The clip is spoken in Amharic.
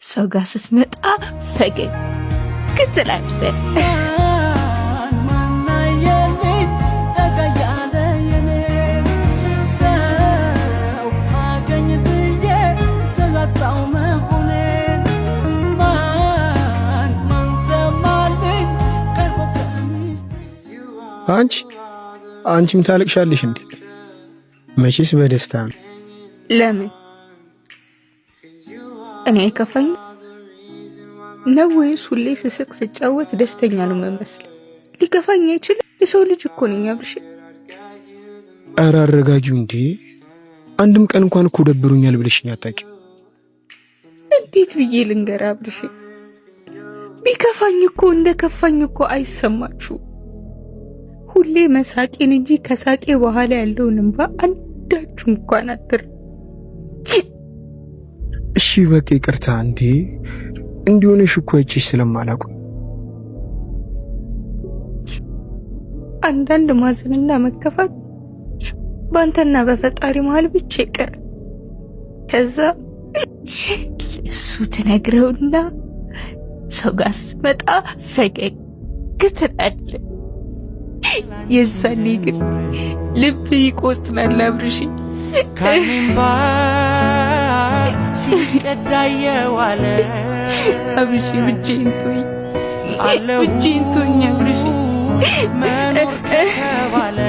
ሰው ጋር ስትመጣ ፈገግ ትላለህ። አንቺም ታለቅሻለሽ እንዴ? መቼስ በደስታ ነው። ለምን እኔ አይከፋኝ ነው ወይስ ሁሌ ስስቅ ስጫወት ደስተኛ ነው መመስል? ሊከፋኝ አይችልም። የሰው ልጅ እኮ ነኝ አብርሽ። ኧረ አረጋጊው እንዴ! አንድም ቀን እንኳን እኮ ደብሮኛል ብለሽኝ አታውቂም። እንዴት ብዬ ልንገር አብርሽ? ቢከፋኝ እኮ እንደ ከፋኝ እኮ አይሰማችሁ። ሁሌ መሳቄን እንጂ ከሳቄ በኋላ ያለውን እንባ አንዳችሁ እንኳን አትር። እሺ በቃ ይቅርታ። እንዴ እንዲሆነሽ እኮ አይቼሽ ስለማላውቅ አንዳንድ ማዘንና መከፋት ባንተና በፈጣሪ መሃል ብቻ ይቀር። ከዛ እሱ ትነግረውና ሰው ጋር ስትመጣ ፈገግ ትላለህ። የዛኔ ግን ልብ ይቆስናል አብርሽ። ካንባ ሲቀዳየዋለ አብርሽ ብቻዬን ተወኝ፣ ብቻዬን ተወኝ አብርሽ። መኖር ከተባለ